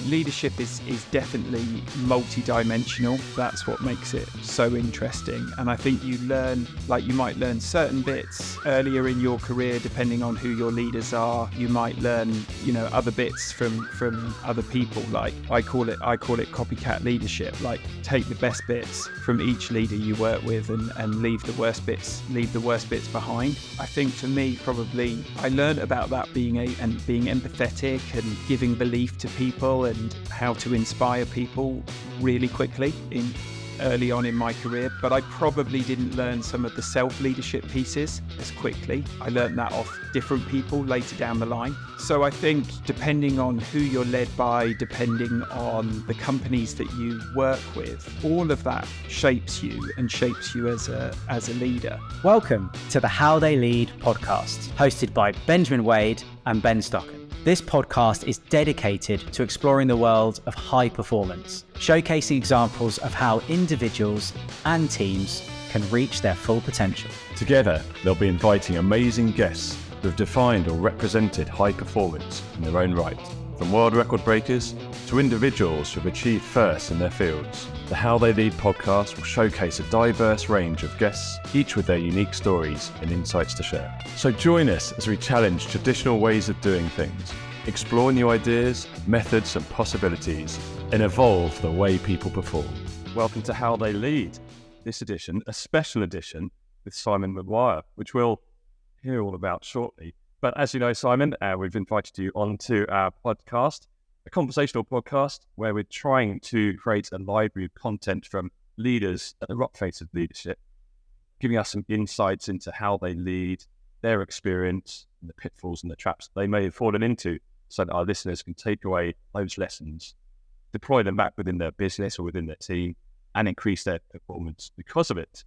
leadership is definitely multi-dimensional. That's what makes it so interesting. And I think you might learn certain bits earlier in your career, depending on who your leaders are. You might learn, other bits from other people. Like I call it copycat leadership. Like take the best bits from each leader you work with and leave the worst bits behind. I think for me, probably I learned about that being empathetic and giving belief to people and how to inspire people really quickly early on in my career, but I probably didn't learn some of the self-leadership pieces as quickly. I learned that off different people later down the line. So I think depending on who you're led by, depending on the companies that you work with, all of that shapes you as a leader. Welcome to the How They Lead podcast, hosted by Benjamin Wade and Ben Stocken. This podcast is dedicated to exploring the world of high performance, showcasing examples of how individuals and teams can reach their full potential. Together, they'll be inviting amazing guests who have defined or represented high performance in their own right, from world record breakers to individuals who have achieved first in their fields. The How They Lead podcast will showcase a diverse range of guests, each with their unique stories and insights to share. So join us as we challenge traditional ways of doing things, explore new ideas, methods and possibilities, and evolve the way people perform. Welcome to How They Lead. This edition, a special edition with Simon Maguire, which we'll hear all about shortly. But as you know, Simon, we've invited you onto our podcast, a conversational podcast where we're trying to create a library of content from leaders at the rock face of leadership, giving us some insights into how they lead, their experience, and the pitfalls and the traps they may have fallen into, so that our listeners can take away those lessons, deploy them back within their business or within their team, and increase their performance because of it.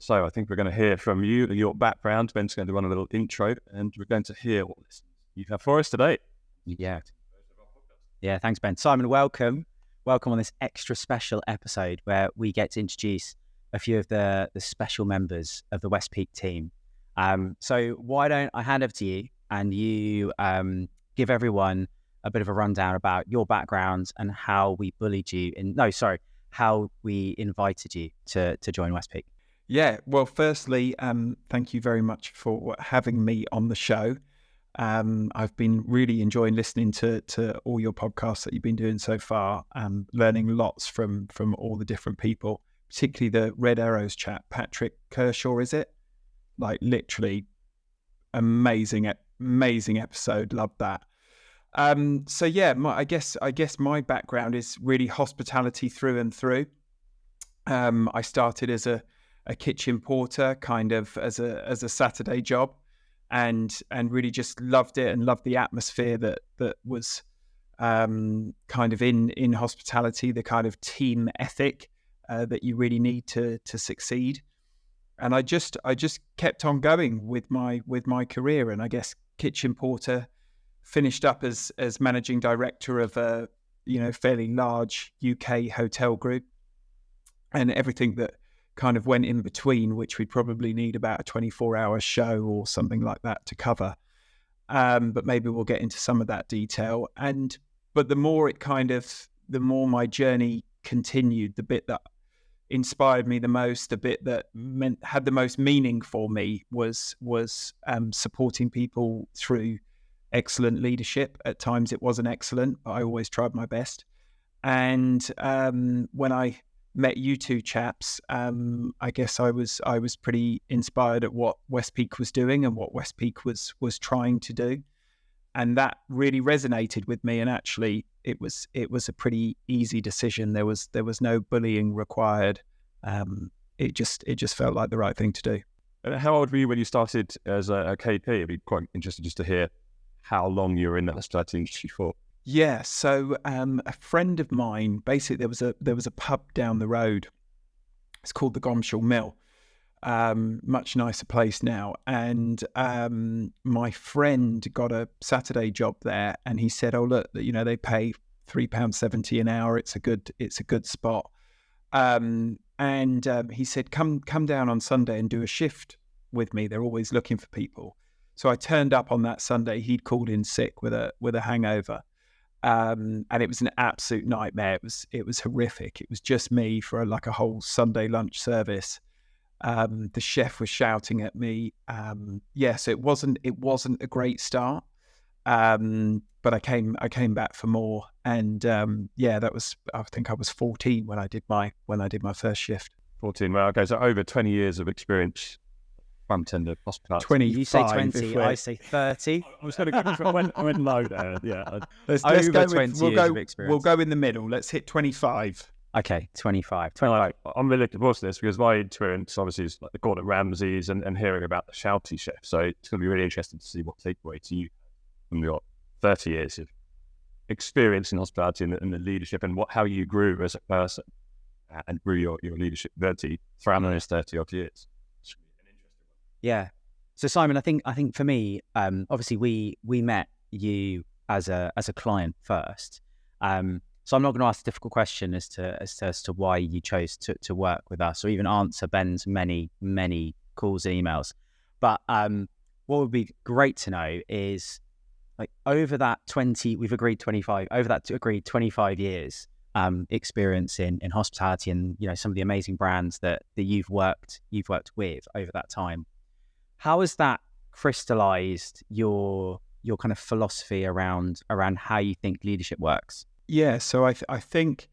So I think we're going to hear from you and your background. Ben's going to run a little intro, and we're going to hear what lessons you have for us today. Yeah, thanks, Ben. Simon, welcome. Welcome on this extra special episode where we get to introduce a few of the special members of the West Peak team. So why don't I hand over to you and you give everyone a bit of a rundown about your background and how we how we invited you to join West Peak. Yeah, well, firstly, thank you very much for having me on the show. I've been really enjoying listening to all your podcasts that you've been doing so far, learning lots from all the different people, particularly the Red Arrows chap, Patrick Kershaw, is it? Like literally amazing episode. Love that. So yeah, I guess my background is really hospitality through and through. I started as a kitchen porter, kind of as a Saturday job, and really just loved it and loved the atmosphere that was kind of in hospitality, the kind of team ethic that you really need to succeed. And I just kept on going with my career, and I guess kitchen porter finished up as managing director of a fairly large UK hotel group, and everything that kind of went in between, which we'd probably need about a 24-hour show or something like that to cover. But maybe we'll get into some of that detail. But the more my journey continued, the bit that inspired me the most, the bit that had the most meaning for me was supporting people through excellent leadership. At times it wasn't excellent, but I always tried my best. And when I met you two chaps, I guess I was pretty inspired at what West Peak was doing and what West Peak was trying to do, and that really resonated with me. And actually, it was a pretty easy decision. There was no bullying required. It just felt like the right thing to do. How old were you when you started as a KP? It'd be quite interesting just to hear how long you were in that hospitality industry for. Yeah, so a friend of mine, basically there was a pub down the road. It's called the Gomshall Mill. Much nicer place now. And my friend got a Saturday job there, and he said, "Oh look, they pay £3.70 an hour. It's a good spot." And he said, "Come down on Sunday and do a shift with me. They're always looking for people." So I turned up on that Sunday. He'd called in sick with a hangover. And it was an absolute nightmare. It was horrific. It was just me for like a whole Sunday lunch service. The chef was shouting at me. So it wasn't a great start. But I came back for more, and that was, I think I was 14 when I did my first shift. 14. Well, okay, so over 20 years of experience. Bartender, hospitality. 25. You say 20, I say 30. I was going to go. I went low there. Yeah. Let's Over go 20 with, years of experience. We'll go in the middle. Let's hit 25. Okay, 25. I'm really looking forward to this because my experience obviously is like the Gordon Ramsays and hearing about the shouty chef. So it's going to be really interesting to see what takeaway to you from your 30 years of experience in hospitality and the leadership, and how you grew as a person and grew your leadership ability throughout those 30 odd years. Yeah. So Simon, I think for me, obviously we met you as a client first. So I'm not going to ask a difficult question as to why you chose to work with us, or even answer Ben's many calls and emails. But what would be great to know is, like, over that 25 years experience in hospitality, and some of the amazing brands that you've worked with over that time. How has that crystallized your kind of philosophy around how you think leadership works? Yeah, so I think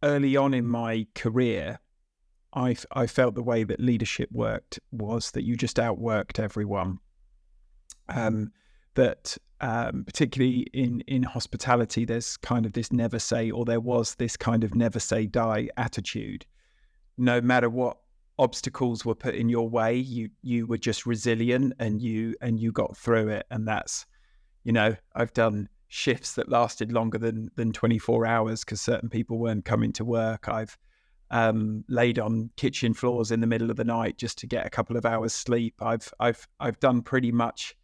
early on in my career, I felt the way that leadership worked was that you just outworked everyone. Particularly in hospitality, there's kind of this never say, or there was this kind of never say die attitude. No matter what obstacles were put in your way, you were just resilient, and you got through it. And that's, I've done shifts that lasted longer than 24 hours because certain people weren't coming to work. I've laid on kitchen floors in the middle of the night just to get a couple of hours sleep. I've done pretty much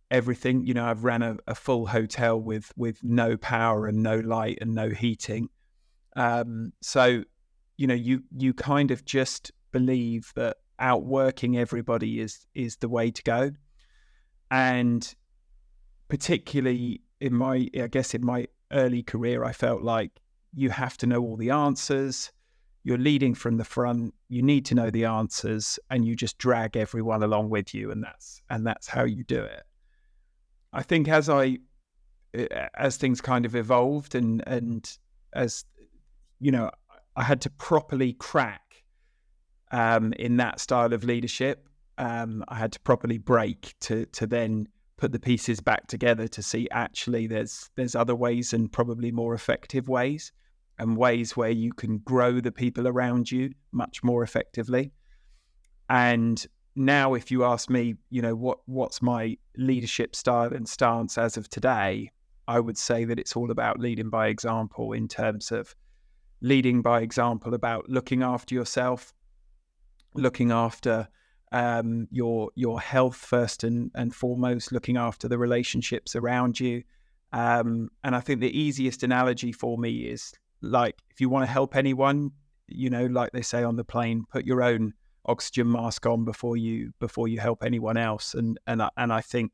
everything. I've ran a full hotel with no power and no light and no heating. So you kind of just believe that outworking everybody is the way to go. And particularly in my early career, I felt like you have to know all the answers. You're leading from the front. You need to know the answers, and you just drag everyone along with you, and that's how you do it. I think as things kind of evolved, and as I had to properly crack in that style of leadership. I had to properly break to then put the pieces back together to see actually there's other ways, and probably more effective ways, and ways where you can grow the people around you much more effectively. And now, if you ask me, what's my leadership style and stance as of today, I would say that it's all about leading by example, in terms of leading by example about looking after yourself, looking after your health first and foremost, looking after the relationships around you. And I think the easiest analogy for me is, like, if you want to help anyone, like they say on the plane, put your own oxygen mask on before you help anyone else. And I think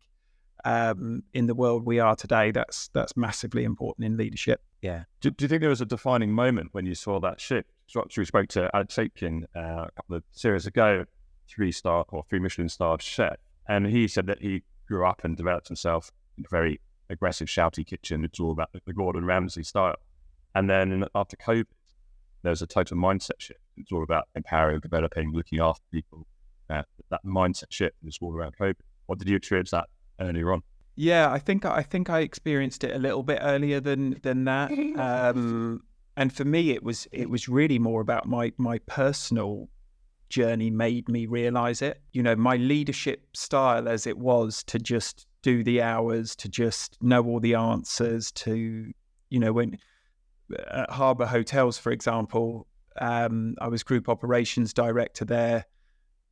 in the world we are today, that's massively important in leadership. Yeah. Do you think there was a defining moment when you saw that shift? So we spoke to Adaptation a couple of series ago, 3-star or 3 Michelin star chef, and he said that he grew up and developed himself in a very aggressive, shouty kitchen. It's all about the Gordon Ramsay style. And then after COVID, there was a total mindset shift. It's all about empowering, developing, looking after people. That mindset shift is all around COVID. What did you experience that earlier on? Yeah, I think I experienced it a little bit earlier than that. And for me, it was really more about my personal journey made me realize it. My leadership style, as it was to just do the hours, to just know all the answers, to, when at Harbour Hotels, for example, I was group operations director there,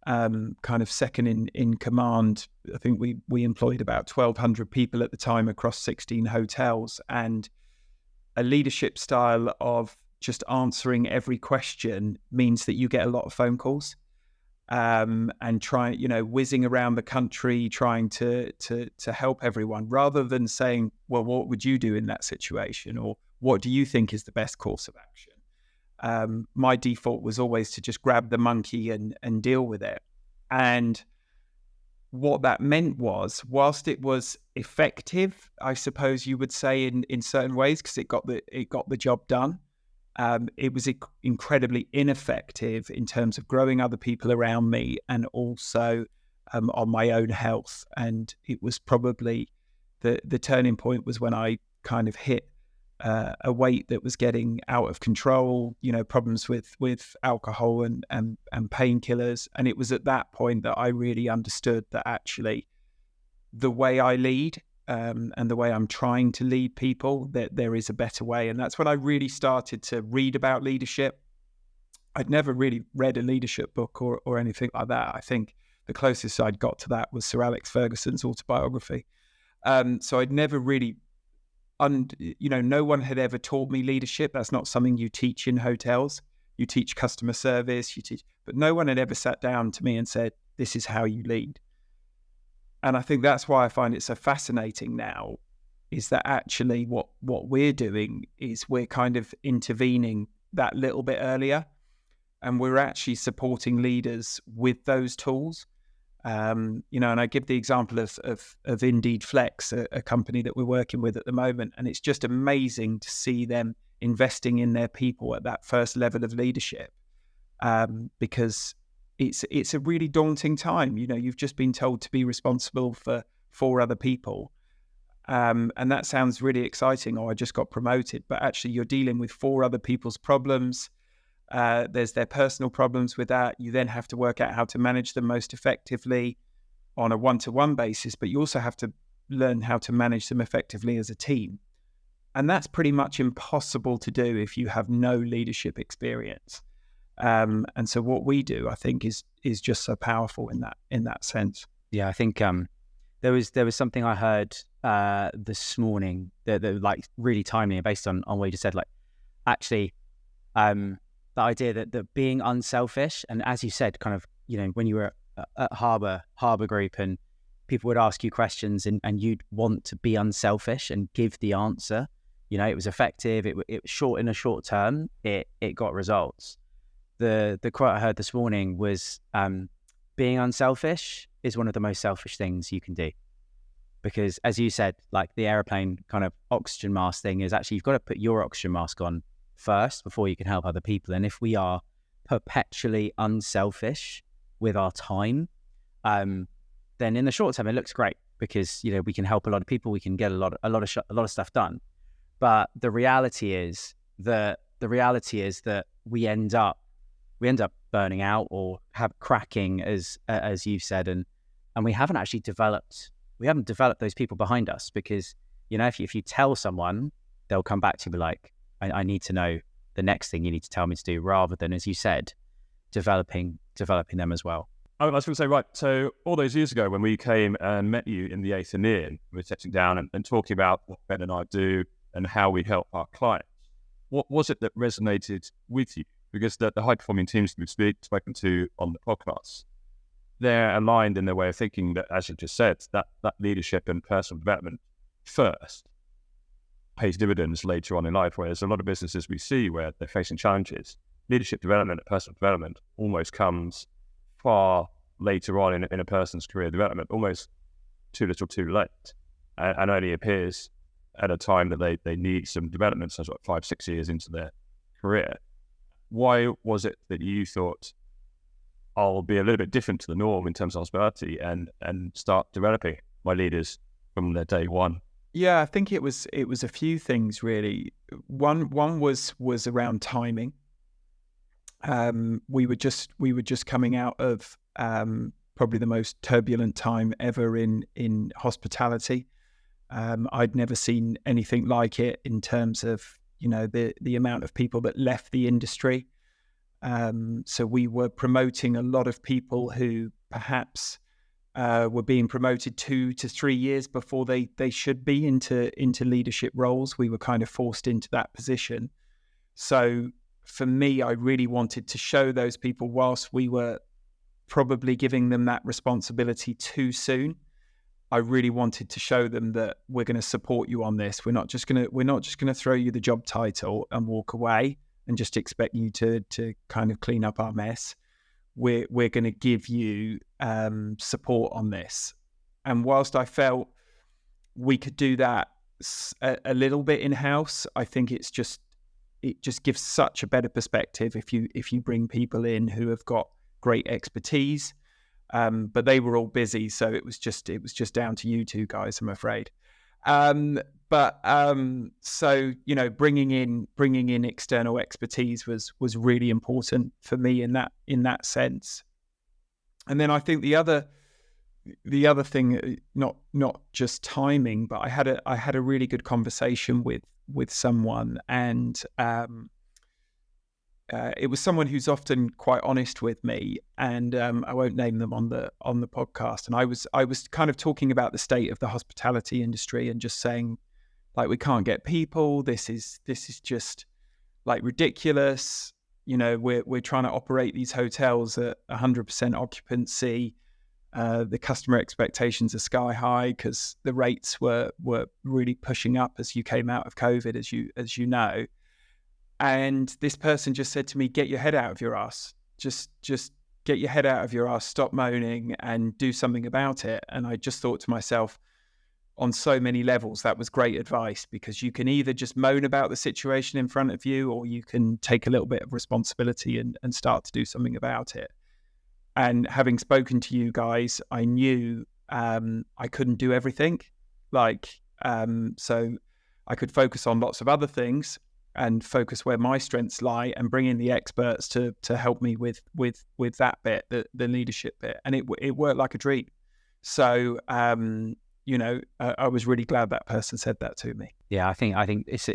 kind of second in command. I think we employed about 1,200 people at the time across 16 hotels, and a leadership style of just answering every question means that you get a lot of phone calls. and trying, whizzing around the country trying to help everyone, rather than saying, well, what would you do in that situation, or what do you think is the best course of action? My default was always to just grab the monkey and deal with it. And what that meant was, whilst it was effective, I suppose you would say in certain ways, because it got the job done, it was incredibly ineffective in terms of growing other people around me, and also on my own health. And it was probably the turning point was when I kind of hit a weight that was getting out of control, problems with alcohol and painkillers. And it was at that point that I really understood that actually the way I lead and the way I'm trying to lead people, that there is a better way. And that's when I really started to read about leadership. I'd never really read a leadership book or anything like that. I think the closest I'd got to that was Sir Alex Ferguson's autobiography. So I'd never really, no one had ever taught me leadership. That's not something you teach in hotels. You teach customer service, but no one had ever sat down to me and said, this is how you lead. And I think that's why I find it so fascinating now, is that actually what we're doing is we're kind of intervening that little bit earlier, and we're actually supporting leaders with those tools. And I give the example of Indeed Flex, a company that we're working with at the moment, and it's just amazing to see them investing in their people at that first level of leadership, because it's a really daunting time. You've just been told to be responsible for 4 other people, and that sounds really exciting. I just got promoted, but actually you're dealing with 4 other people's problems. There's their personal problems with that. You then have to work out how to manage them most effectively on a one-to-one basis, but you also have to learn how to manage them effectively as a team. And that's pretty much impossible to do if you have no leadership experience. And so what we do, I think, is just so powerful in that sense. Yeah, I think there was something I heard this morning that like really timely, based on what you just said. Like, actually, the idea that being unselfish, and as you said, kind of, when you were at Harbour Group and people would ask you questions and you'd want to be unselfish and give the answer. It was effective. It was short in a short term. It got results. The quote I heard this morning was, being unselfish is one of the most selfish things you can do. Because as you said, like the airplane kind of oxygen mask thing is actually, you've got to put your oxygen mask on first before you can help other people. And if we are perpetually unselfish with our time, then in the short term, it looks great because, we can help a lot of people. We can get a lot of stuff done. But the reality is that we end up burning out or cracking, as you've said, and we haven't actually developed those people behind us, because if you tell someone, they'll come back to you like, I need to know the next thing you need to tell me to do, rather than, as you said, developing them as well. I was going to say, right, so all those years ago when we came and met you in the Athenaeum, we were sitting down and talking about what Ben and I do and how we help our clients. What was it that resonated with you? Because the high-performing teams we've spoken to on the podcast, they're aligned in their way of thinking that, as you just said, that leadership and personal development first pays dividends later on in life, whereas a lot of businesses we see where they're facing challenges, leadership development and personal development almost comes far later on in a person's career development, almost too little too late, and only appears at a time that they need some development, so 5-6 years into their career. Why was it that you thought, I'll be a little bit different to the norm in terms of hospitality and start developing my leaders from their day one? Yeah, I think it was a few things really. One was around timing. We were just coming out of probably the most turbulent time ever in hospitality. I'd never seen anything like it in terms of the amount of people that left the industry. So we were promoting a lot of people who perhaps were being promoted 2 to 3 years before they should be into leadership roles. We were kind of forced into that position. So for me, I really wanted to show those people, whilst we were probably giving them that responsibility too soon. I really wanted to show them that we're going to support you on this. We're not just going to throw you the job title and walk away and just expect you to kind of clean up our mess. We're going to give you support on this. And whilst I felt we could do that a little bit in-house, I think it just gives such a better perspective if you bring people in who have got great expertise. But they were all busy, so it was just down to you two guys, I'm afraid. So bringing in external expertise was really important for me in that sense. And then I think the other thing, not just timing, but I had a really good conversation with someone, and it was someone who's often quite honest with me, and I won't name them on the podcast. And I was kind of talking about the state of the hospitality industry and just saying, like, we can't get people. This is just like ridiculous. We're trying to operate these hotels at 100% occupancy. The customer expectations are sky high because the rates were really pushing up as you came out of COVID, as you know. And this person just said to me, "Get your head out of your ass. Just get your head out of your ass. Stop moaning and do something about it." And I just thought to myself, on so many levels, that was great advice, because you can either just moan about the situation in front of you, or you can take a little bit of responsibility and start to do something about it. And having spoken to you guys, I knew I couldn't do everything. So I could focus on lots of other things and focus where my strengths lie, and bring in the experts to help me with that bit, the leadership bit. And it worked like a dream. So, I was really glad that person said that to me. Yeah, I think it's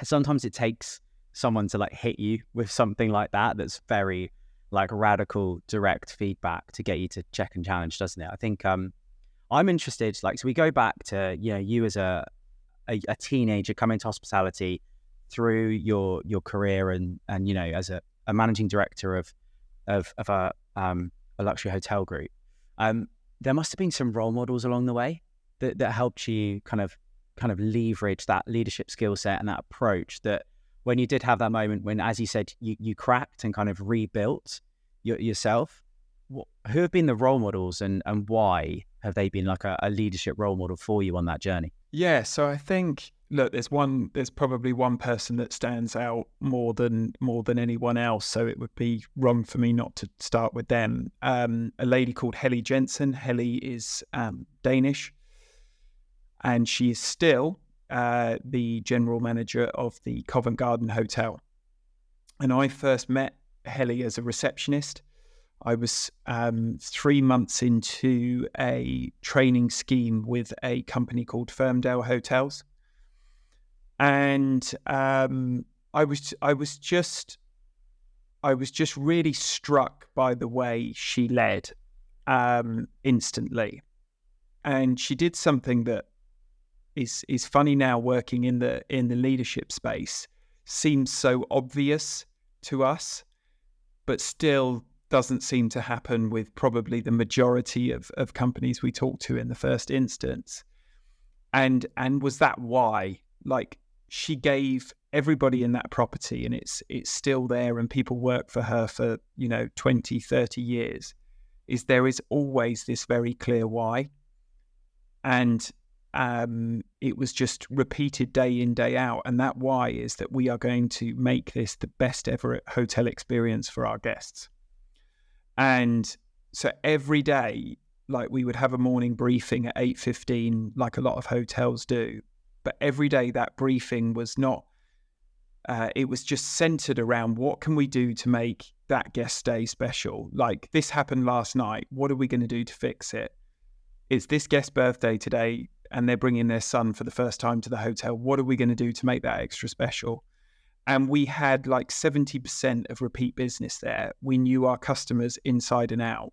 sometimes it takes someone to like hit you with something like that that's very like radical, direct feedback to get you to check and challenge, doesn't it? I think I'm interested. Like, so we go back to you as a teenager coming to hospitality through your career and as a managing director of a luxury hotel group. There must have been some role models along the way that helped you kind of leverage that leadership skill set and that approach, that when you did have that moment when, as you said, you cracked and kind of rebuilt yourself. Who have been the role models, and why have they been like a leadership role model for you on that journey? Yeah, so I think, look, there's probably one person that stands out more than anyone else. So it would be wrong for me not to start with them. A lady called Helly Jensen. Helly is Danish, and she is still the general manager of the Covent Garden Hotel. And I first met Helly as a receptionist. I was 3 months into a training scheme with a company called Firmdale Hotels, and I was just really struck by the way she led instantly, and she did something that is funny now, working in the leadership space, seems so obvious to us, but still doesn't seem to happen with probably the majority of companies we talk to in the first instance. And was that why? Like, she gave everybody in that property, and it's still there, and people work for her for 20, 30 years, there is always this very clear why. And it was just repeated day in, day out. And that why is that we are going to make this the best ever hotel experience for our guests. And so every day, like, we would have a morning briefing at 8:15, like a lot of hotels do. But every day that briefing was not, it was just centered around what can we do to make that guest stay special? Like, this happened last night. What are we going to do to fix it? It's this guest's birthday today, and they're bringing their son for the first time to the hotel. What are we going to do to make that extra special? And we had like 70% of repeat business there. We knew our customers inside and out.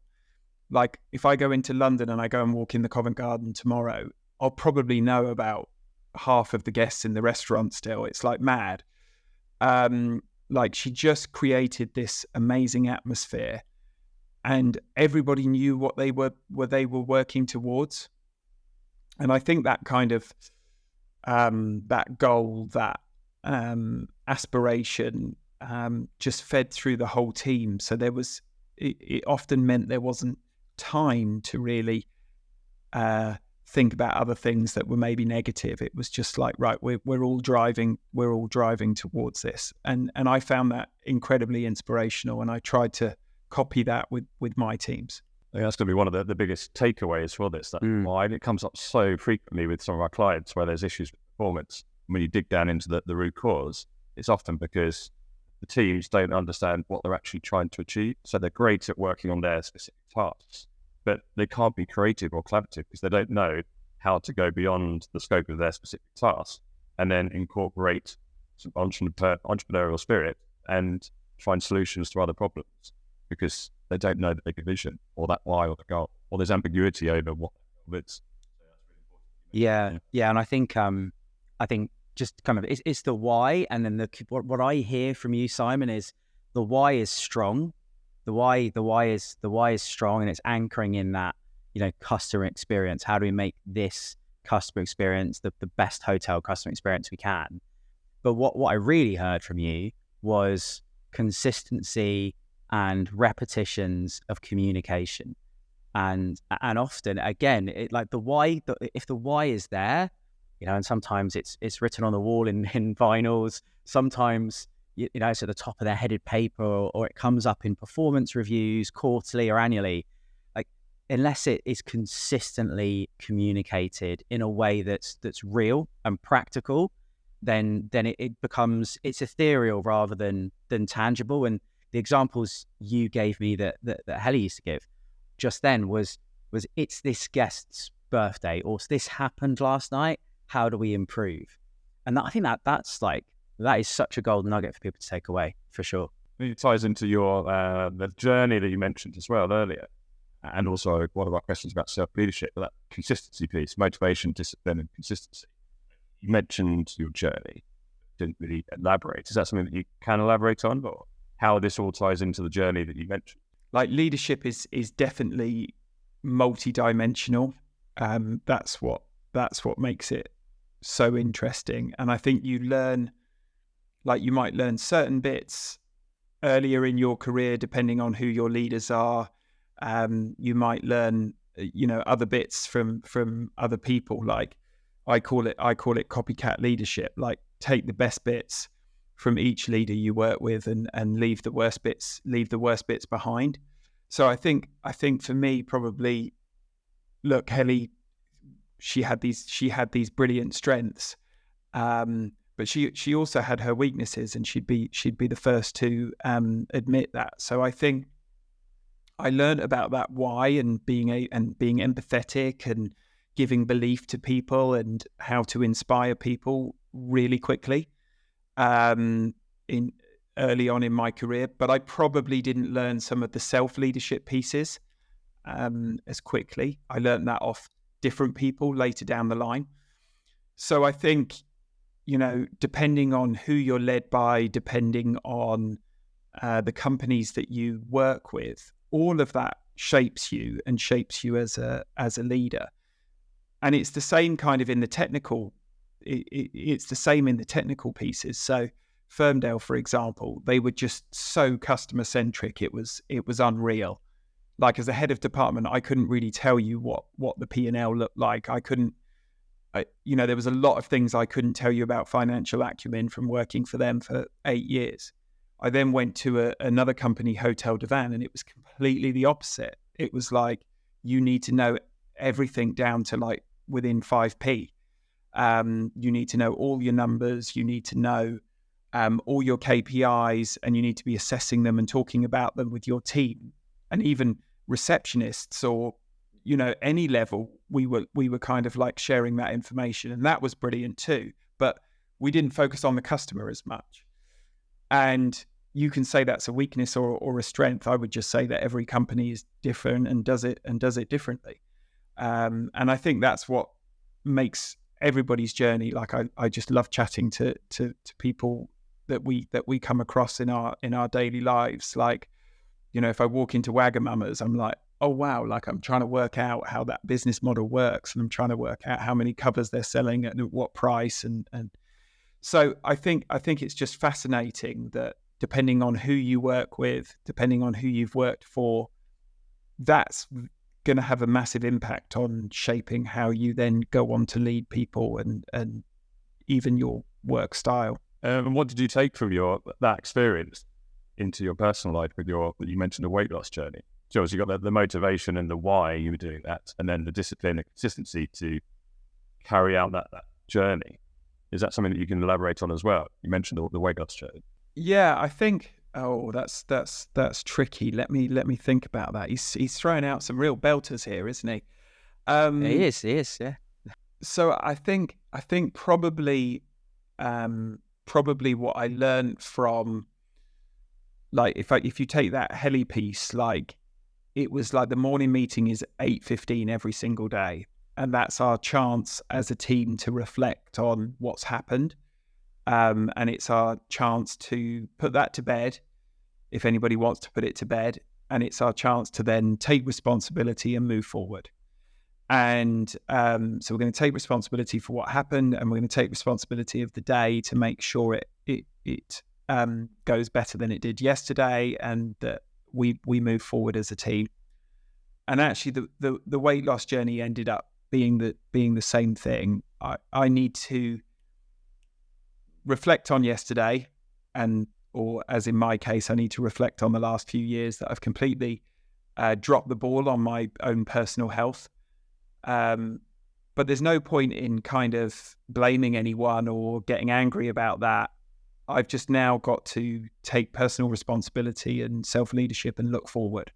Like, if I go into London and I go and walk in the Covent Garden tomorrow, I'll probably know about half of the guests in the restaurant still. It's like mad. Like, she just created this amazing atmosphere. and everybody knew what they were working towards. And I think that kind of that goal, that aspiration, just fed through the whole team. So it often meant there wasn't time to really think about other things that were maybe negative. It was just like, right, we're all driving towards this, and I found that incredibly inspirational, and I tried to copy that with my teams. I think that's going to be one of the biggest takeaways for this. That's why it comes up so frequently with some of our clients where there's issues with performance. When you dig down into the root cause, it's often because the teams don't understand what they're actually trying to achieve. So they're great at working on their specific tasks, but they can't be creative or collaborative because they don't know how to go beyond the scope of their specific task and then incorporate some entrepreneurial spirit and find solutions to other problems, because they don't know the bigger vision or that why or the goal, or there's ambiguity over what it is. Yeah. And I think just kind of it's the why, and then what I hear from you, Simon, is the why is strong. The why is strong, and it's anchoring in that, customer experience. How do we make this customer experience the best hotel customer experience we can? But what I really heard from you was consistency and repetitions of communication. And often, again, if the why is there, and sometimes it's written on the wall in vinyls, sometimes it's at the top of their headed paper, or it comes up in performance reviews quarterly or annually. Like, unless it is consistently communicated in a way that's real and practical, then it becomes, it's ethereal rather than tangible. And the examples you gave me that Helly used to give just then was it's this guest's birthday, or this happened last night. How do we improve? And I think that is such a golden nugget for people to take away, for sure. It ties into your the journey that you mentioned as well earlier, and also one of our questions about self-leadership, that consistency piece, motivation, discipline, and consistency. You mentioned your journey, didn't really elaborate. Is that something that you can elaborate on, or how this all ties into the journey that you mentioned? Like, leadership is definitely multi-dimensional. That's what makes it so interesting. And I think you might learn certain bits earlier in your career, depending on who your leaders are. You might learn, other bits from other people. Like, I call it copycat leadership. Like, take the best bits from each leader you work with and leave the worst bits behind. So I think for me, probably, look, Helly, she had these brilliant strengths, but she also had her weaknesses, and she'd be the first to admit that. So I think I learned about that why, and being empathetic and giving belief to people and how to inspire people really quickly early on in my career. But I probably didn't learn some of the self-leadership pieces as quickly. I learned that off different people later down the line. So I think, depending on who you're led by, depending on the companies that you work with, all of that shapes you as a leader. And it's the same kind of in the technical. It's the same in the technical pieces. So Firmdale, for example, they were just so customer centric. It was unreal. Like, as a head of department, I couldn't really tell you what the P&L looked like. There was a lot of things I couldn't tell you about financial acumen from working for them for 8 years. I then went to another company, Hotel Divan, and it was completely the opposite. It was like, you need to know everything down to like within 5p. You need to know all your numbers. You need to know all your KPIs, and you need to be assessing them and talking about them with your team. And even receptionists, or any level, we were kind of like sharing that information, and that was brilliant too. But we didn't focus on the customer as much. And you can say that's a weakness or a strength. I would just say that every company is different and does it differently. And I think that's what makes everybody's journey. Like, I just love chatting to people that we come across in our daily lives. Like, if I walk into Wagamama's, I'm like, oh wow, like I'm trying to work out how that business model works, and I'm trying to work out how many covers they're selling and at what price, and so I think it's just fascinating that depending on who you work with, depending on who you've worked for, that's going to have a massive impact on shaping how you then go on to lead people and even your work style. And what did you take from that experience into your personal life with you mentioned a weight loss journey? So you got the motivation and the why you were doing that, and then the discipline and consistency to carry out that journey. Is that something that you can elaborate on as well? You mentioned the weight loss journey. Yeah, I think. Oh, that's tricky. Let me think about that. He's throwing out some real belters here, isn't he? He is. Yeah. So I think probably what I learned from, like, if you take that heli piece, like, it was like the morning meeting is 8:15 every single day, and that's our chance as a team to reflect on what's happened, and it's our chance to put that to bed if anybody wants to put it to bed, and it's our chance to then take responsibility and move forward. And so we're going to take responsibility for what happened, and we're going to take responsibility of the day to make sure it goes better than it did yesterday, and that we move forward as a team. And actually, the weight loss journey ended up being the same thing. I need to reflect on yesterday, or as in my case, I need to reflect on the last few years that I've completely dropped the ball on my own personal health. But there's no point in kind of blaming anyone or getting angry about that. I've just now got to take personal responsibility and self-leadership and look forward.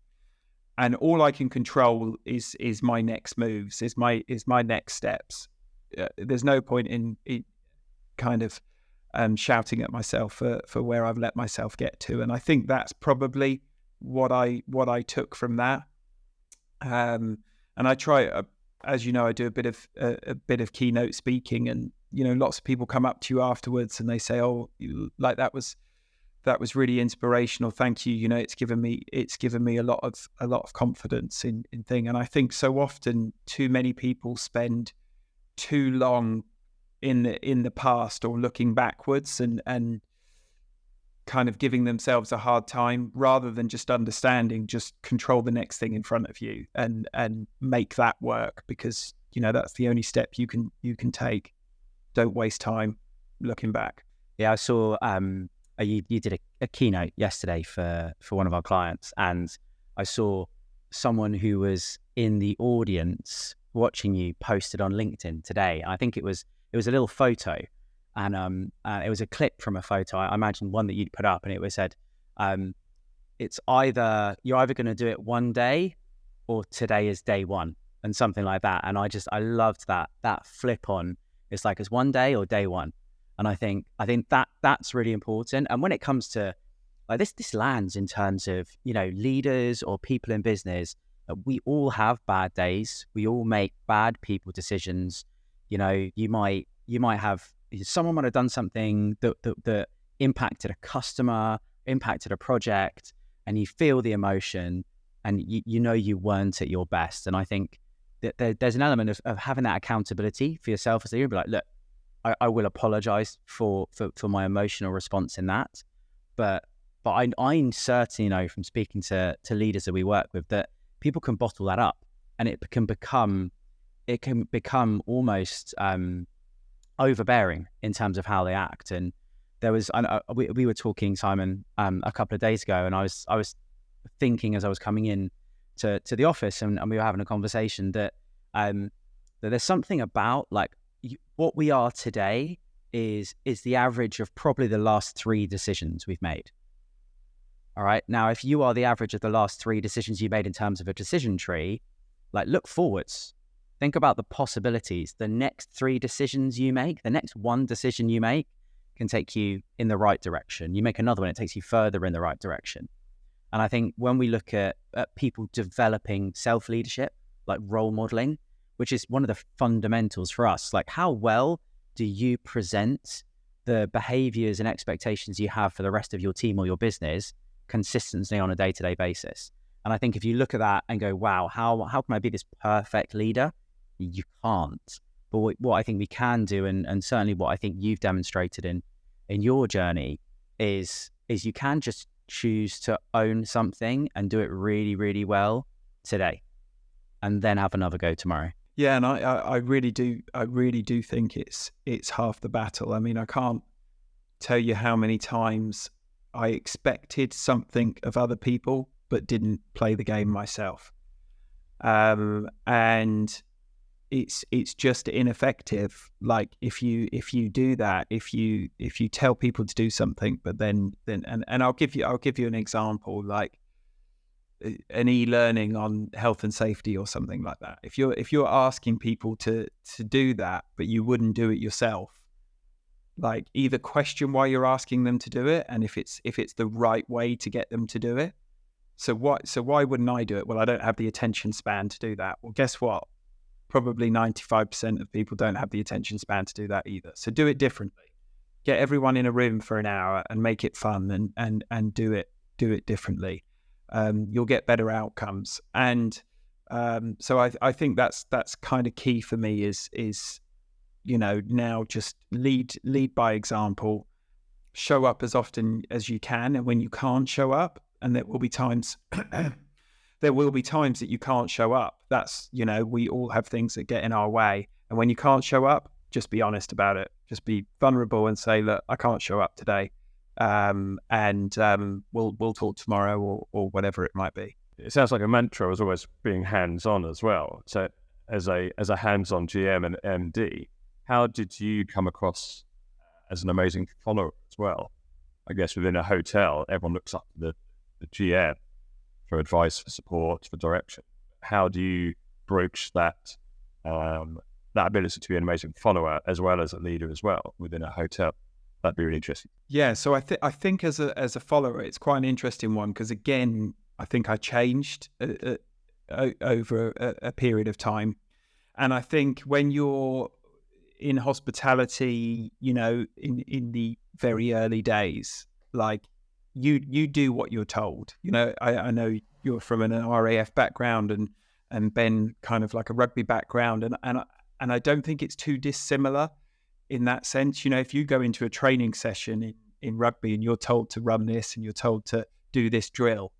And all I can control is my next moves, is my next steps. There's no point in kind of shouting at myself for where I've let myself get to. And I think that's probably what I took from that. And I try, as you know, I do a bit of keynote speaking, and lots of people come up to you afterwards and they say, "Oh, like that was really inspirational. Thank you. It's given me a lot of confidence in thing." And I think so often too many people spend too long in the past or looking backwards and kind of giving themselves a hard time, rather than just understanding, just control the next thing in front of you and make that work, because that's the only step you can take. Don't waste time looking back. Yeah, I saw you did a keynote yesterday for one of our clients, and I saw someone who was in the audience watching you posted on LinkedIn today. I think it was a little photo, and it was a clip from a photo. I imagine one that you'd put up, and it was said, "It's you're either going to do it one day, or today is day one," and something like that. And I loved that flip on. It's like it's one day or day one, and I think that's really important. And when it comes to like this lands in terms of leaders or people in business. We all have bad days. We all make bad people decisions. You might have someone might have done something that impacted a customer, impacted a project, and you feel the emotion, and you weren't at your best. And I think that there's an element of having that accountability for yourself as a leader. Be like, look, I will apologize for my emotional response in that, but I certainly know from speaking to leaders that we work with that people can bottle that up, and it can become almost overbearing in terms of how they act. And there was, we were talking, Simon, a couple of days ago, and I was thinking as I was coming in to the office, and we were having a conversation that there's something about like what we are today is the average of probably the last 3 decisions we've made. All right. Now, if you are the average of the last 3 decisions you made in terms of a decision tree, like look forwards, think about the possibilities. The next 3 decisions you make, the next 1 decision you make can take you in the right direction. You make another one, it takes you further in the right direction. And I think when we look at people developing self-leadership, like role modeling, which is one of the fundamentals for us, like how well do you present the behaviors and expectations you have for the rest of your team or your business consistently on a day-to-day basis. And I think if you look at that and go, wow, how can I be this perfect leader? You can't. But what I think we can do, and certainly what I think you've demonstrated in your journey, is you can just choose to own something and do it really, really well today, and then have another go tomorrow. Yeah, and I really do think it's half the battle. I mean, I can't tell you how many times I expected something of other people but didn't play the game myself, and it's just ineffective. Like if you do that, if you tell people to do something, but then and I'll give you an example, like an e-learning on health and safety or something like that. If you're asking people to do that, but you wouldn't do it yourself, like either question why you're asking them to do it, and if it's the right way to get them to do it. So why wouldn't I do it? Well, I don't have the attention span to do that. Well, guess what? Probably 95% of people don't have the attention span to do that either. So do it differently. Get everyone in a room for an hour and make it fun, and do it differently. You'll get better outcomes. And so I think that's kind of key for me is now just lead by example, show up as often as you can, and when you can't show up, and there will be times that you can't show up. That's, we all have things that get in our way. And when you can't show up, just be honest about it. Just be vulnerable and say, look, I can't show up today. We'll talk tomorrow or whatever it might be. It sounds like a mantra was always being hands-on as well. So as a hands-on GM and MD, how did you come across as an amazing follower as well? I guess within a hotel, everyone looks up to the GM for advice, for support, for direction. How do you broach that ability to be an amazing follower as well as a leader as well within a hotel? That'd be really interesting. Yeah, so I think as a follower, it's quite an interesting one, because again, I think I changed over a period of time, and I think when you're in hospitality, in the very early days, like you do what you're told. I know you're from an RAF background, and Ben kind of like a rugby background, and I don't think it's too dissimilar in that sense. If you go into a training session in rugby and you're told to run this and you're told to do this drill,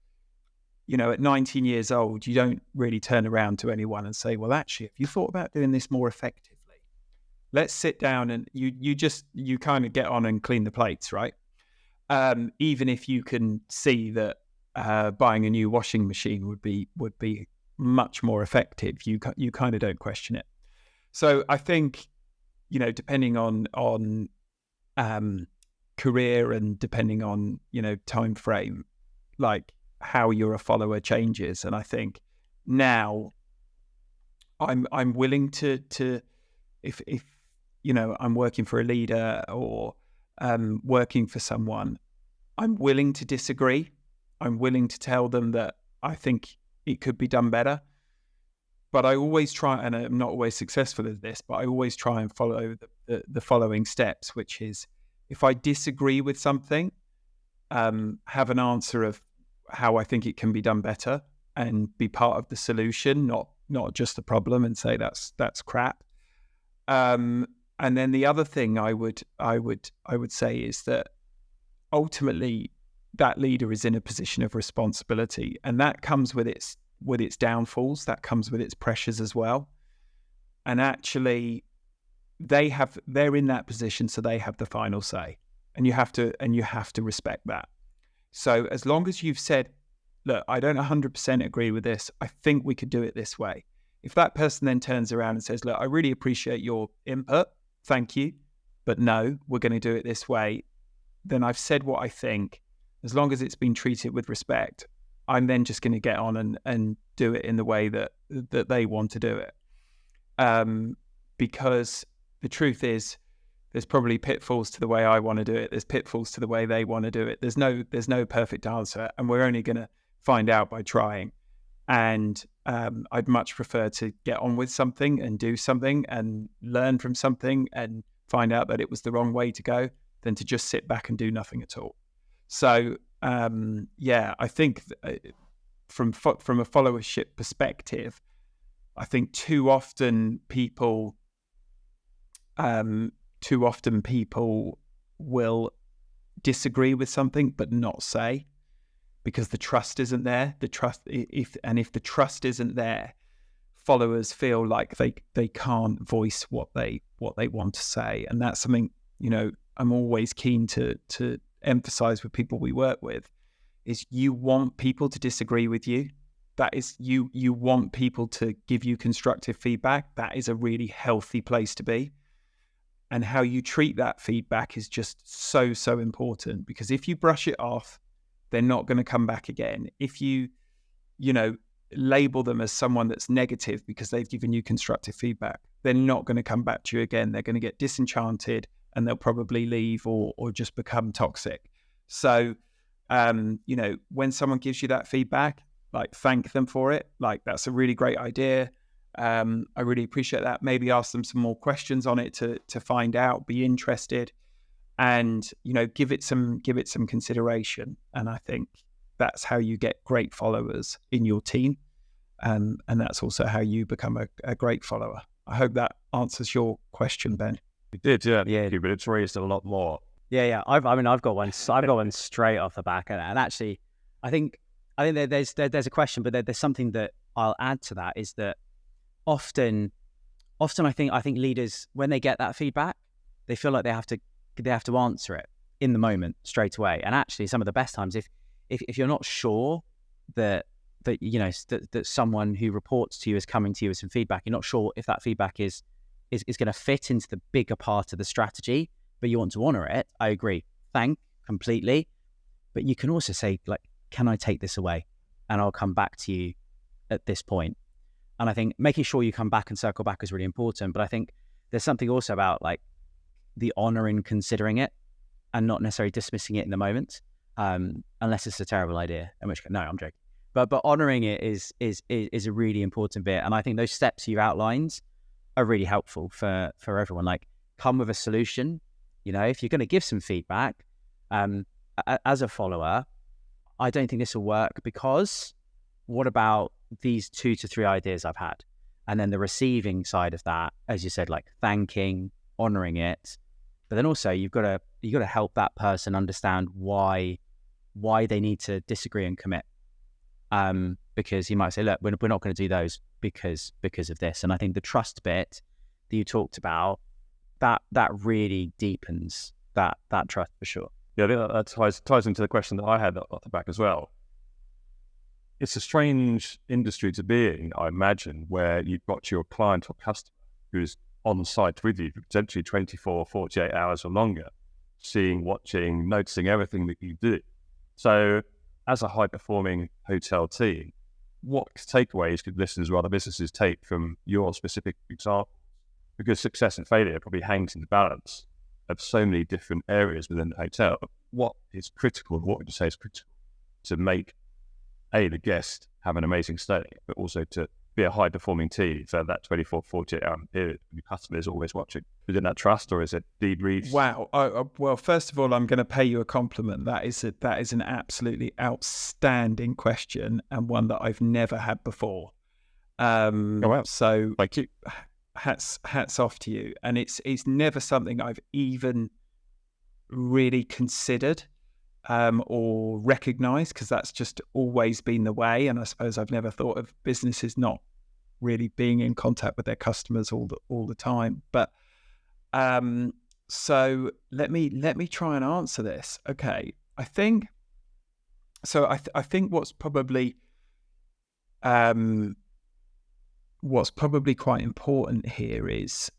at 19 years old, you don't really turn around to anyone and say, well, actually, if you thought about doing this more effectively, let's sit down, and you kind of get on and clean the plates, right? Even if you can see that buying a new washing machine would be much more effective, you kind of don't question it. So I think, depending on career and depending on time frame, like how you're a follower changes. And I think now I'm willing to if I'm working for a leader or working for someone, I'm willing to disagree. I'm willing to tell them that I think it could be done better. But I always try, and I'm not always successful at this, but I always try and follow the following steps, which is, if I disagree with something, have an answer of how I think it can be done better, and be part of the solution, not just the problem, and say that's crap. And then the other thing I would say is that ultimately that leader is in a position of responsibility, and that comes with its downfalls, that comes with its pressures as well. And actually they're in that position, so they have the final say, and you have to respect that. So as long as you've said, look, I don't 100% agree with this, I think we could do it this way. If that person then turns around and says, look, I really appreciate your input, thank you, but no, we're going to do it this way, then I've said what I think. As long as it's been treated with respect, I'm then just going to get on and do it in the way that they want to do it. Because the truth is, there's probably pitfalls to the way I want to do it. There's pitfalls to the way they want to do it. There's no perfect answer, and we're only going to find out by trying. And I'd much prefer to get on with something and do something and learn from something and find out that it was the wrong way to go, than to just sit back and do nothing at all. So I think from a followership perspective, I think too often people will disagree with something but not say, because the trust isn't there. If the trust isn't there, followers feel like they can't voice what they want to say. And that's something, I'm always keen to emphasize with people we work with, is you want people to disagree with you. That is, you want people to give you constructive feedback. That is a really healthy place to be. And how you treat that feedback is just so, so important, because if you brush it off, they're not going to come back again. If you label them as someone that's negative because they've given you constructive feedback, they're not going to come back to you again. They're going to get disenchanted and they'll probably leave or just become toxic. So, when someone gives you that feedback, like, thank them for it. Like, that's a really great idea. I really appreciate that. Maybe ask them some more questions on it to find out, be interested, and, give it some consideration. And I think that's how you get great followers in your team. And that's also how you become a great follower. I hope that answers your question, Ben. It did, yeah. But it's raised a lot more. Yeah. I've got one straight off the back, and actually, I think there's a question, but there's something that I'll add to that, is that often I think leaders, when they get that feedback, they feel like they have to answer it in the moment straight away. And actually, some of the best times, if you're not sure that someone who reports to you is coming to you with some feedback, you're not sure if that feedback is going to fit into the bigger part of the strategy, but you want to honor it, I agree. Thank completely. But you can also say, like, can I take this away? And I'll come back to you at this point. And I think making sure you come back and circle back is really important. But I think there's something also about, like, the honor in considering it and not necessarily dismissing it in the moment, unless it's a terrible idea. In which case, no, I'm joking. But honoring it is a really important bit. And I think those steps you outlined are really helpful for everyone. Like, come with a solution. If you're going to give some feedback, as a follower, I don't think this will work, because what about these 2 to 3 ideas I've had? And then the receiving side of that, as you said, like thanking, honoring it. But then also you've got to help that person understand why they need to disagree and commit. Because you might say, look, we're not going to do those because of this. And I think the trust bit that you talked about, that really deepens that trust for sure. Yeah, I think that ties into the question that I had off the back as well. It's a strange industry to be in, I imagine, where you've got your client or customer who's on site with you for potentially 24, 48 hours or longer, seeing, watching, noticing everything that you do. So as a high-performing hotel team, what takeaways could listeners or other businesses take from your specific example? Because success and failure probably hangs in the balance of so many different areas within the hotel. What is critical, what would you say is critical to make, the guest have an amazing stay, but also to be a high-performing team for that 24, 48-hour period when your customer is always watching? Is it that trust, or is it debriefs? Wow. Well, first of all, I'm going to pay you a compliment. That is an absolutely outstanding question, and one that I've never had before. Wow. So thank you. Hats off to you. And it's never something I've even really considered or recognized, because that's just always been the way. And I suppose I've never thought of businesses not really being in contact with their customers all the time. But so let me try and answer this. Okay, I think what's probably quite important here is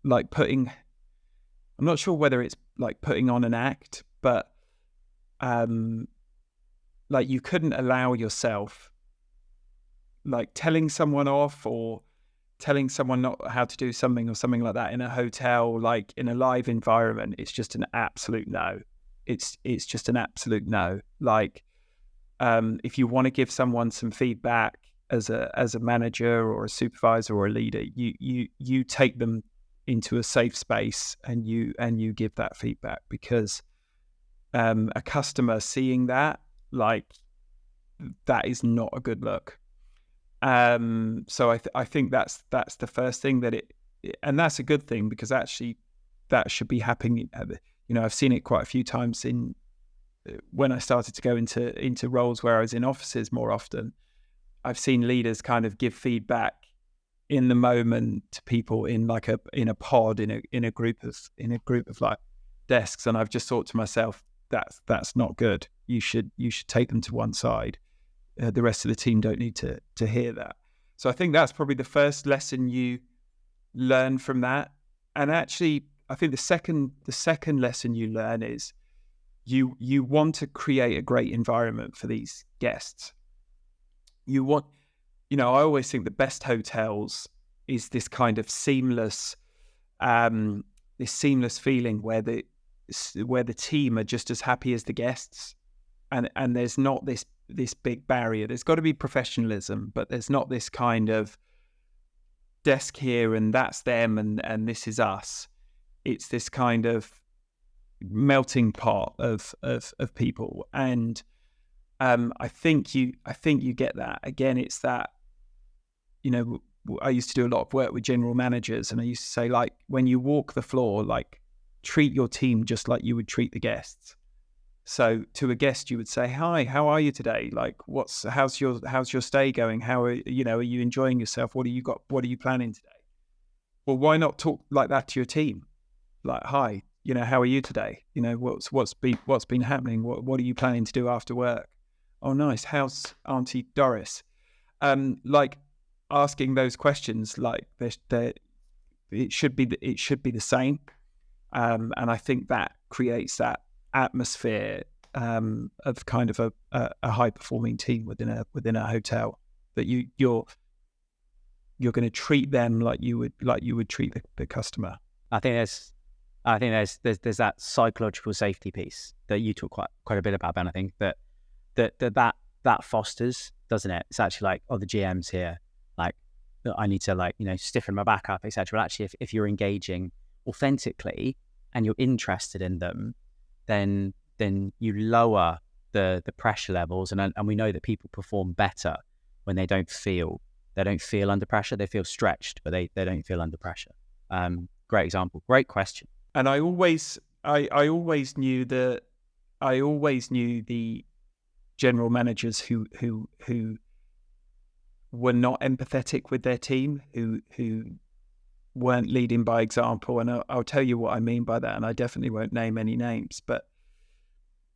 like putting, I'm not sure whether it's like putting on an act, but like you couldn't allow yourself like telling someone off or telling someone not how to do something or something like that in a hotel, like in a live environment. It's just an absolute no. It's just an absolute no. Like if you want to give someone some feedback as a manager or a supervisor or a leader, you take them into a safe space and you give that feedback, because a customer seeing that, like, that is not a good look. So I think that's the first thing and that's a good thing, because actually that should be happening. I've seen it quite a few times when I started to go into roles where I was in offices more often. I've seen leaders kind of give feedback in the moment to people in a pod, in a group of like desks, and I've just thought to myself, that's not good. You should take them to one side. The rest of the team don't need to hear that. So I think that's probably the first lesson you learn from that. And actually, I think the second lesson you learn is you want to create a great environment for these guests. You want, I always think the best hotels is this kind of seamless feeling where the team are just as happy as the guests, and there's not this big barrier. There's got to be professionalism, but there's not this kind of desk here and that's them and this is us. It's this kind of melting pot of people, and I think you get that. Again, it's that, I used to do a lot of work with general managers, and I used to say, like, when you walk the floor, like, treat your team just like you would treat the guests. So to a guest, you would say, "Hi, how are you today? Like, how's your stay going? Are you enjoying yourself? What are you planning today?" Well, why not talk like that to your team? Like, "Hi, how are you today? What's been happening? What are you planning to do after work? Oh, nice. How's Auntie Doris?" Like, asking those questions, like, it should be the same. And I think that creates that atmosphere of kind of a high performing team within a hotel, that you're going to treat them like you would treat the customer. I think there's that psychological safety piece that you talk quite a bit about, Ben. I think that fosters, doesn't it? It's actually like, oh, the GM's here, like, I need to, stiffen my back up, etc. Actually, if you're engaging authentically and you're interested in them, then you lower the pressure levels, and we know that people perform better when they don't feel under pressure. They feel stretched, but they don't feel under pressure. Great example. Great question. And I always knew the general managers who were not empathetic with their team, who weren't leading by example. And I'll tell you what I mean by that, and I definitely won't name any names. But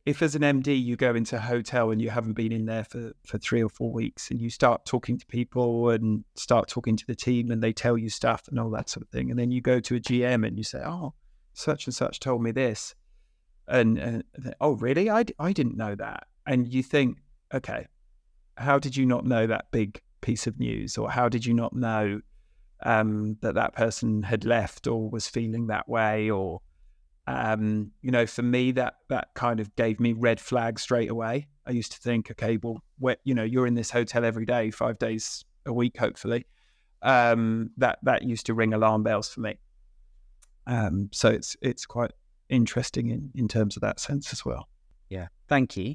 if as an MD you go into a hotel and you haven't been in there for 3 or 4 weeks, and you start talking to people and start talking to the team, and they tell you stuff and all that sort of thing, and then you go to a GM and you say, "Oh, such and such told me this," and "Oh, really? I didn't know that." And you think, okay, how did you not know that big piece of news? Or how did you not know that person had left or was feeling that way? Or for me, that kind of gave me red flags straight away. I used to think, okay, well, you're in this hotel every day, 5 days a week, hopefully. That used to ring alarm bells for me. So it's quite interesting in terms of that sense as well. Yeah, thank you.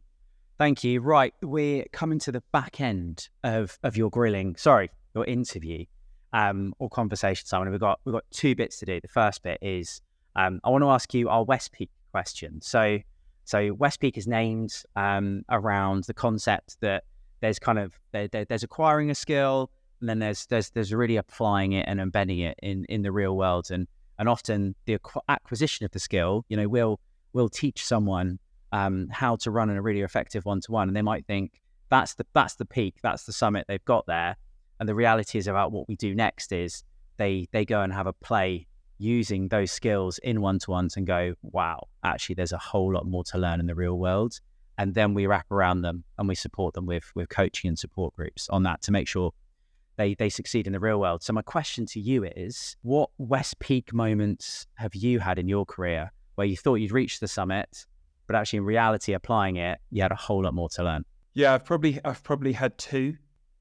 Right, we're coming to the back end of your your interview or conversation, Simon. We've got 2 bits to do. The first bit is I want to ask you our West Peak question. So West Peak is named around the concept that there's kind of there's acquiring a skill, and then there's really applying it and embedding it in the real world, and often the acquisition of the skill, will teach someone how to run in a really effective one-to-one, and they might think that's the peak, that's the summit they've got there, and the reality is about what we do next is they go and have a play using those skills in one-to-ones and go, wow, actually there's a whole lot more to learn in the real world. And then we wrap around them and we support them with coaching and support groups on that to make sure they succeed in the real world. So my question to you is, what West Peak moments have you had in your career where you thought you'd reached the summit, but actually in reality applying it, you had a whole lot more to learn? Yeah, I've probably had 2.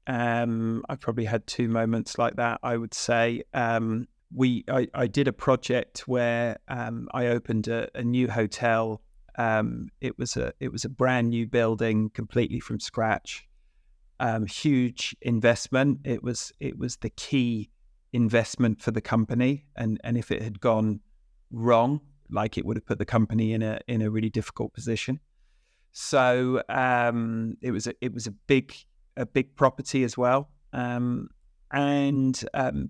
I've probably had 2 moments like that, I would say. I did a project where I opened a new hotel It was a brand new building, completely from scratch. Huge investment. It was the key investment for the company, and if it had gone wrong, like, it would have put the company in a really difficult position. So it was a big property as well, and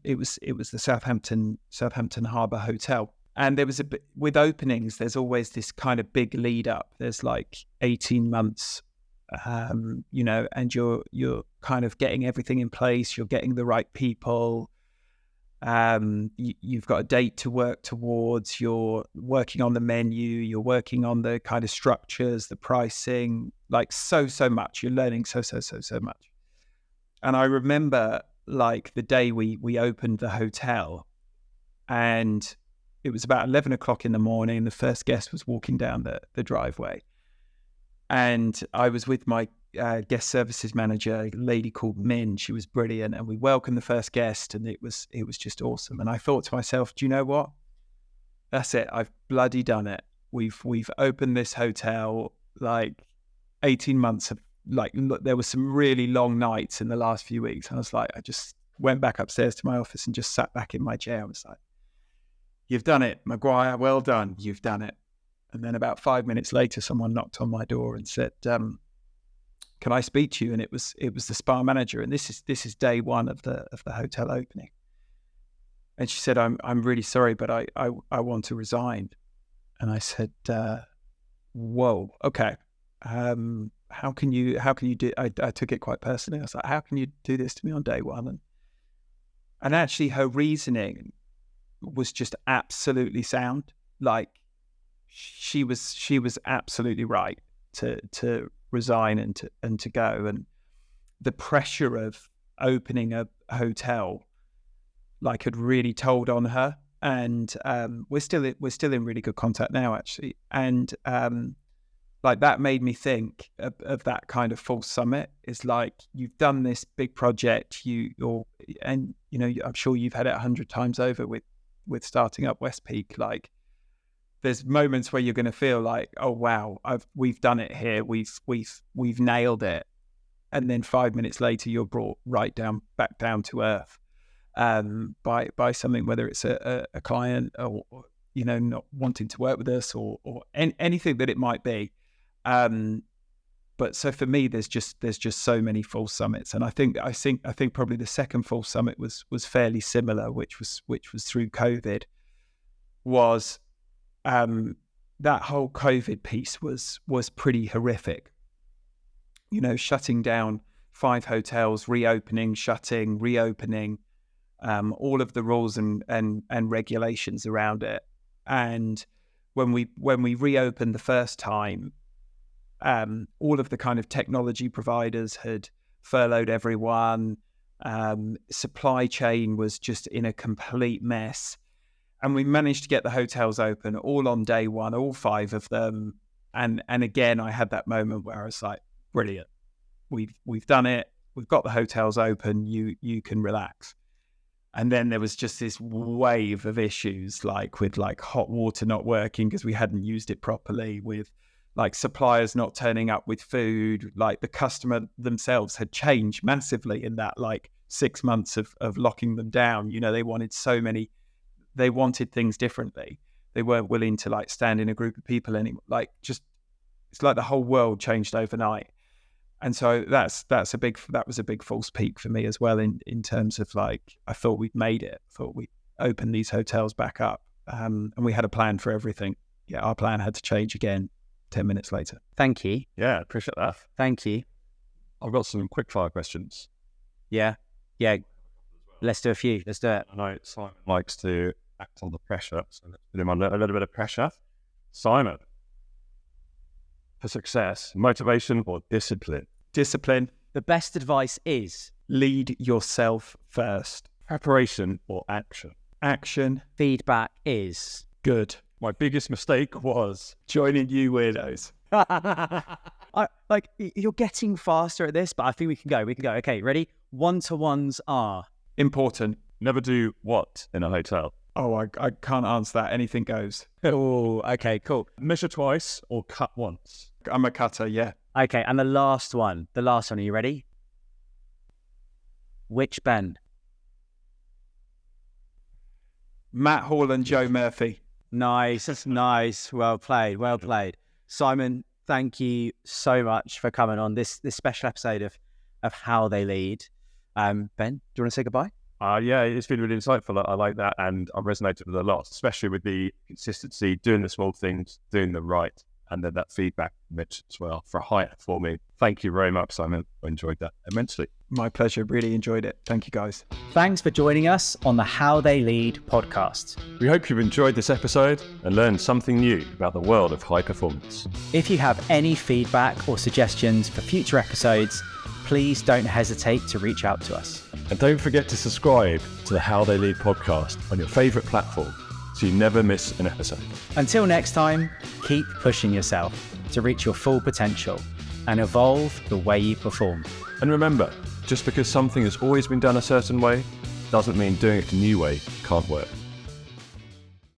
it was the Southampton Harbour Hotel. And there was with openings, there's always this kind of big lead up. There's like 18 months, and you're kind of getting everything in place. You're getting the right people. You've got a date to work towards. You're working on the menu. You're working on the kind of structures, the pricing, like so much. You're learning so much. And I remember, like, the day we opened the hotel, and it was about 11 o'clock in the morning. The first guest was walking down the driveway, and I was with my guest services manager, a lady called Min. She was brilliant, and we welcomed the first guest, and it was just awesome. And I thought to myself, do you know what? That's it. I've bloody done it. We've opened this hotel. Like, 18 months of, like, there were some really long nights in the last few weeks. And I was like, I just went back upstairs to my office and just sat back in my chair. I was like, you've done it, Maguire. Well done. You've done it. And then about 5 minutes later, someone knocked on my door and said, can I speak to you? And it was the spa manager. And this is day one of the hotel opening. And she said, I'm really sorry, but I want to resign. And I said, whoa, okay. How can you do? I took it quite personally. I was like, how can you do this to me on day one? And actually, her reasoning was just absolutely sound. Like, she was absolutely right to resign and to go. And the pressure of opening a hotel, like, had really told on her. And we're still in really good contact now, actually. And like, that made me think of that kind of false summit. Is like, you've done this big project, I'm sure you've had it 100 times over with starting up West Peak. Like, there's moments where you're going to feel like, oh wow, we've done it here, we've nailed it, and then 5 minutes later you're brought back down to earth by something, whether it's a client or not wanting to work with us or anything that it might be. But so for me, there's just so many false summits, and I think probably the second false summit was fairly similar, which was through COVID. Was that whole COVID piece was pretty horrific. Shutting down 5 hotels, reopening, shutting, reopening, all of the rules and regulations around it. And when we reopened the first time, all of the kind of technology providers had furloughed everyone. Supply chain was just in a complete mess. And we managed to get the hotels open all on day one, all 5 of them. And again, I had that moment where I was like, brilliant. We've done it. We've got the hotels open. You can relax. And then there was just this wave of issues, like with like hot water not working because we hadn't used it properly, with like suppliers not turning up with food. Like, the customer themselves had changed massively in that like 6 months of locking them down. They wanted things differently. They weren't willing to like stand in a group of people anymore. Like, just, it's like the whole world changed overnight. And so that was a big false peak for me as well, in terms of like, I thought we'd made it. I thought we'd opened these hotels back up, and we had a plan for everything. Yeah, our plan had to change again 10 minutes later. Thank you. Yeah, appreciate that. Thank you. I've got some quick fire questions. Yeah. Let's do a few. Let's do it. I know Simon likes to act under pressure, so let's put him under a little bit of pressure. Simon, for success, motivation or discipline? Discipline. The best advice is Lead yourself first. Preparation or action? Action. feedback is Good. My biggest mistake was Joining you weirdos. You're getting faster at this, but I think we can go. Okay, ready? One-to-ones are Important. never do what in a hotel? Oh, I can't answer that. Anything goes. Oh, okay, cool. Measure twice or cut once? I'm a cutter, yeah. Okay, and the last one, are you ready? Which Ben? Matt Hall and Joe Murphy. Nice. Well played. Simon, thank you so much for coming on this special episode of How They Lead. Ben, do you want to say goodbye? Yeah, it's been really insightful. I like that, and I resonated with it a lot, especially with the consistency, doing the small things, doing them right, and then that feedback mentioned as well for high performing. Thank you very much, Simon. I enjoyed that immensely. My pleasure. Really enjoyed it. Thank you, guys. Thanks for joining us on the How They Lead podcast. We hope you've enjoyed this episode and learned something new about the world of high performance. If you have any feedback or suggestions for future episodes, please don't hesitate to reach out to us. And don't forget to subscribe to the How They Lead podcast on your favourite platform so you never miss an episode. Until next time, keep pushing yourself to reach your full potential and evolve the way you perform. And remember, just because something has always been done a certain way doesn't mean doing it a new way can't work.